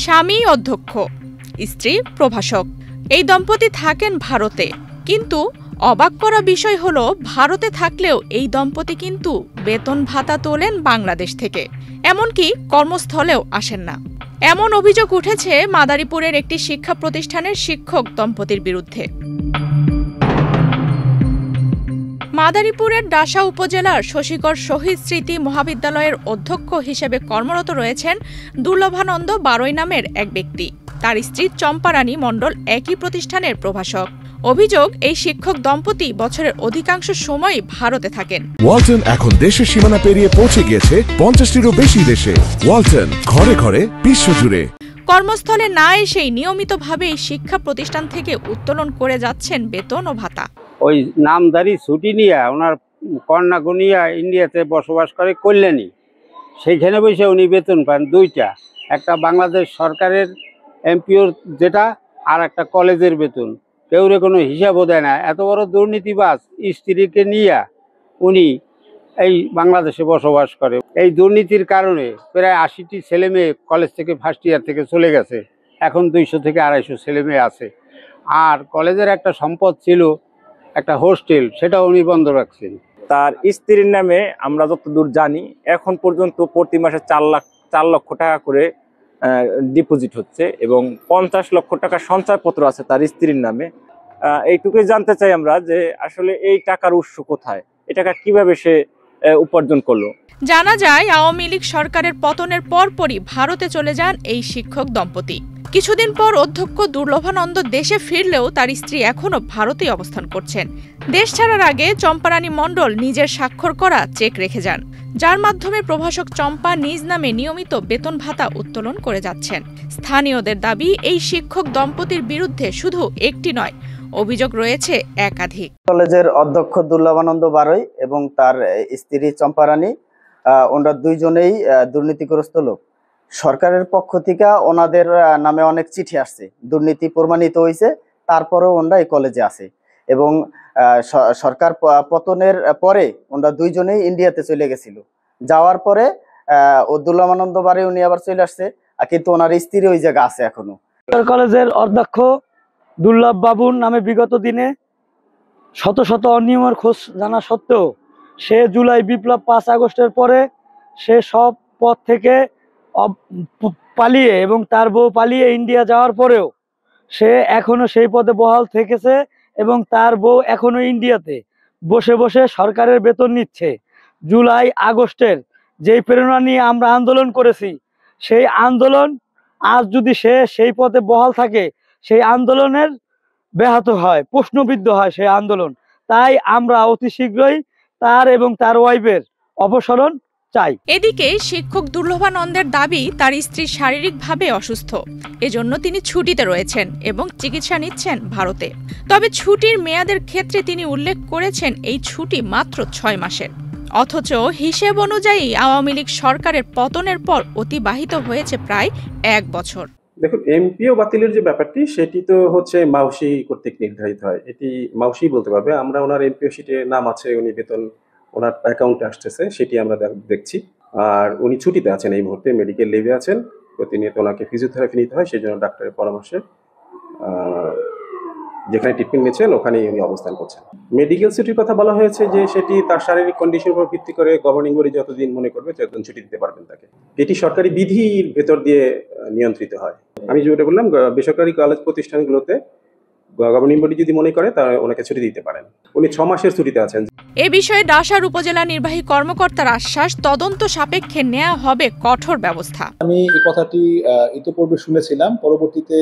স্বামী অধ্যক্ষ, স্ত্রী প্রভাষক। এই দম্পতি থাকেন ভারতে, কিন্তু অবাক করা বিষয় হলো ভারতে থাকলেও এই দম্পতি কিন্তু বেতন ভাতা তোলেন বাংলাদেশ থেকে, এমনকি কর্মস্থলেও আসেন না। এমন অভিযোগ উঠেছে মাদারীপুরের একটি শিক্ষা প্রতিষ্ঠানের শিক্ষক দম্পতির বিরুদ্ধে। মাদারীপুরের ডাসা উপজেলার শশীগড় শহীদ স্মৃতি মহাবিদ্যালয়ের অধ্যক্ষ হিসেবে কর্মরত রয়েছেন দুর্লভানন্দ বারৈ নামের এক ব্যক্তি। তার স্ত্রী চম্পারানী মণ্ডল একই প্রতিষ্ঠানের প্রভাষক। অভিযোগ, এই শিক্ষক দম্পতি বছরের অধিকাংশ সময় ভারতে থাকেন। ওয়ালটন এখন দেশের সীমানা পেরিয়ে পৌঁছে গিয়েছে 50টিরও বেশি দেশে। ওয়ালটন, ঘরে ঘরে বিশ্বজুড়ে। কর্মস্থলে না এসেই নিয়মিতভাবে এই শিক্ষা প্রতিষ্ঠান থেকে উত্তোলন করে যাচ্ছেন বেতন ও ভাতা। ওই নামদারি ছুটি নিয়ে ওনার কন্যা গুনিয়া ইন্ডিয়াতে বসবাস করে কল্যাণী, সেইখানে বসে উনি বেতন পান দুইটা, একটা বাংলাদেশ সরকারের এমপিওর যেটা, আর একটা কলেজের বেতন। কেউরে কোনো হিসাবও দেয় না। এত বড় দুর্নীতিবাজ স্ত্রীকে নিয়ে উনি এই বাংলাদেশে বসবাস করে। এই দুর্নীতির কারণে প্রায় 80টি ছেলে মেয়ে কলেজ থেকে ফার্স্ট ইয়ার থেকে চলে গেছে। এখন 200 থেকে 250 ছেলে মেয়ে আছে। আর কলেজের একটা সম্পদ ছিল, একটা হোস্টেল, সেটা উনি বন্ধ রাখছেন। তার স্ত্রীর নামে আমরা যতদূর জানি এখন পর্যন্ত প্রতি মাসে 4 লক্ষ টাকা করে ডিপোজিট হচ্ছে এবং 50 লক্ষ টাকা সঞ্চয়পত্র আছে তার স্ত্রীর নামে। এইটুকুই জানতে চাই আমরা যে আসলে এই টাকার উৎস কোথায়, এই টাকা কিভাবে সে উপার্জন করলো। জানা যায়, আওয়ামী লীগ সরকারের পতনের পরপরই ভারতে চলে যান এই শিক্ষক দম্পতি। কিছুদিন পর অধ্যক্ষ দুর্লভানন্দ দেশে ফিরলেও তার স্ত্রী এখনো ভারতেই অবস্থান করছেন। দেশ ছাড়ার আগে চম্পারানী মণ্ডল নিজের স্বাক্ষর করা চেক রেখে যান, যার মাধ্যমে প্রভাষক চম্পা নিজ নামে নিয়মিত বেতন ভাতা উত্তোলন করে যাচ্ছেন। স্থানীয়দের দাবি, এই শিক্ষক দম্পতির বিরুদ্ধে শুধু একটি নয়, অভিযোগ রয়েছে একাধিক। কলেজের অধ্যক্ষ দুর্লভানন্দ বারৈ এবং তার স্ত্রী চম্পারানী, ওনারা দুইজনেই দুর্নীতিগ্রস্ত লোক। সরকারের পক্ষ থেকে ওনাদের নামে অনেক চিঠি আসছে, দুর্নীতি প্রমাণিত হয়েছে, তারপরেও ওনারা এই কলেজে আছে। এবং সরকার পতনের পরে ওনারা দুইজনেই ইন্ডিয়াতে চলে গেছিল। যাওয়ার পরে ও দুর্লভানন্দ বারৈ উনি আবার চলে আসছে, কিন্তু ওনার স্ত্রী ওই জায়গা আছে এখনো। কলেজের অধ্যক্ষ দুর্লভ বাবুর নামে বিগত দিনে শত শত অনিয়মের খোঁজ জানা সত্ত্বেও সে জুলাই বিপ্লব 5 আগস্টের পরে সে সব পদ থেকে পালিয়ে এবং তার বউ পালিয়ে ইন্ডিয়া যাওয়ার পরেও সে এখনো সেই পদে বহাল থেকেছে এবং তার বউ এখনো ইন্ডিয়াতে বসে বসে সরকারের বেতন নিচ্ছে। জুলাই আগস্টের যেই প্রেরণা নিয়ে আমরা আন্দোলন করেছি, সেই আন্দোলন আজ যদি সে সেই পদে বহাল থাকে, সেই আন্দোলনের ব্যাহত হয়, প্রশ্নবিদ্ধ হয় সেই আন্দোলন। তাই আমরা অতি শীঘ্রই তার এবং তার ওয়াইফের অপসারণ চাই। এদিকে শিক্ষক দুর্লভানন্দের দাবি, তার স্ত্রী শারীরিকভাবে অসুস্থ, এজন্য তিনি ছুটিতে রয়েছেন এবং চিকিৎসা নিচ্ছেন ভারতে। তবে ছুটির মেয়াদের ক্ষেত্রে তিনি উল্লেখ করেছেন এই ছুটি মাত্র 6 মাসের। অথচ হিসেব অনুযায়ী আওয়ামী লীগ সরকারের পতনের পর অতিবাহিত হয়েছে প্রায় 1 বছর। দেখুন, এমপিও বাতিলের যে ব্যাপারটি, সেটি তো হচ্ছে মাউসি কর্তৃক নির্ধারিত হয়। এটি মাউসি বলতে পারবে। আমরা ওনার এমপিও শিটে নাম আছে, উনি বেতন ওনার অ্যাকাউন্টে আসতেছে, সেটি আমরা দেখছি। আর উনি ছুটিতে আছেন, এই মুহূর্তে মেডিকেল লিভে আছেন। প্রতিনিয়ত ওনাকে ফিজিওথেরাপি নিতে হয়, সেই জন্য ডাক্তারের পরামর্শে যেখানে ট্রিটমেন্ট নিচ্ছেন ওখানেই উনি অবস্থান করছেন। মেডিকেল ছুটির কথা বলা হয়েছে যে সেটি তার শারীরিক কন্ডিশনের উপর ভিত্তি করে গভর্নিং বডি যতদিন মনে করবে ততদিন ছুটি দিতে পারবেন তাকে। এটি সরকারি বিধির ভেতর দিয়ে নিয়ন্ত্রিত হয়। আমি যেটা বললাম, বেসরকারি কলেজ প্রতিষ্ঠানগুলোতে গভর্নিং বডি যদি মনে করে তাহলে ওনাকে ছুটি দিতে পারেন। উনি 6 মাসের ছুটিতে আছেন। এ বিষয়ে ডাসার উপজেলা নির্বাহী কর্মকর্তার আশ্বাস, তদন্ত সাপেক্ষে নেওয়া হবে কঠোর ব্যবস্থা। আমি এই কথাটি ইতিপূর্বে শুনেছিলাম, পরবর্তীতে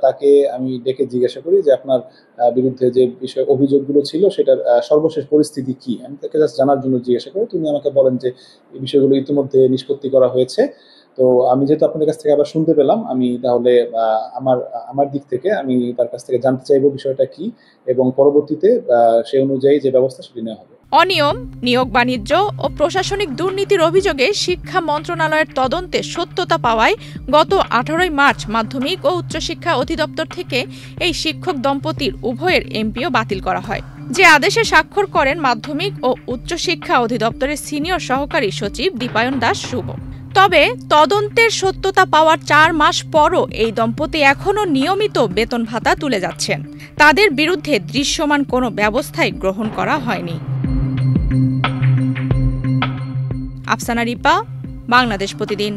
তাকে আমি ডেকে জিজ্ঞাসা করি যে আপনার বিরুদ্ধে যে বিষয় অভিযোগগুলো ছিল সেটার সর্বশেষ পরিস্থিতি কি। আমি তাকে জাস্ট জানার জন্য জিজ্ঞাসা করি। তিনি আমাকে বলেন যে এই বিষয়গুলো ইতিমধ্যে নিষ্পত্তি করা হয়েছে। তো আমি যেহেতু আপনাদের কাছ থেকে আবার শুনতে পেলাম, আমি তাহলে আমার দিক থেকে আমি তার কাছ থেকে জানতে চাইবো বিষয়টা কি এবং পরবর্তীতে সেই অনুযায়ী যে ব্যবস্থা সেটি নেওয়া হবে। অনিয়ম, নিয়োগ বাণিজ্য ও প্রশাসনিক দুর্নীতির অভিযোগে শিক্ষা মন্ত্রণালয়ের তদন্তে সত্যতা পাওয়ায় গত 18 মার্চ মাধ্যমিক ও উচ্চশিক্ষা অধিদপ্তর থেকে এই শিক্ষক দম্পতির উভয়ের এমপিও বাতিল করা হয়, যে আদেশে স্বাক্ষর করেন মাধ্যমিক ও উচ্চশিক্ষা অধিদপ্তরের সিনিয়র সহকারী সচিব দীপায়ন দাস শুভ। তবে তদন্তের সত্যতা পাওয়ার 4 মাস পরও এই দম্পতি এখনও নিয়মিত বেতন ভাতা তুলে যাচ্ছেন। তাদের বিরুদ্ধে দৃশ্যমান কোনো ব্যবস্থাই গ্রহণ করা হয়নি। আফসানা রিপা, বাংলাদেশ প্রতিদিন।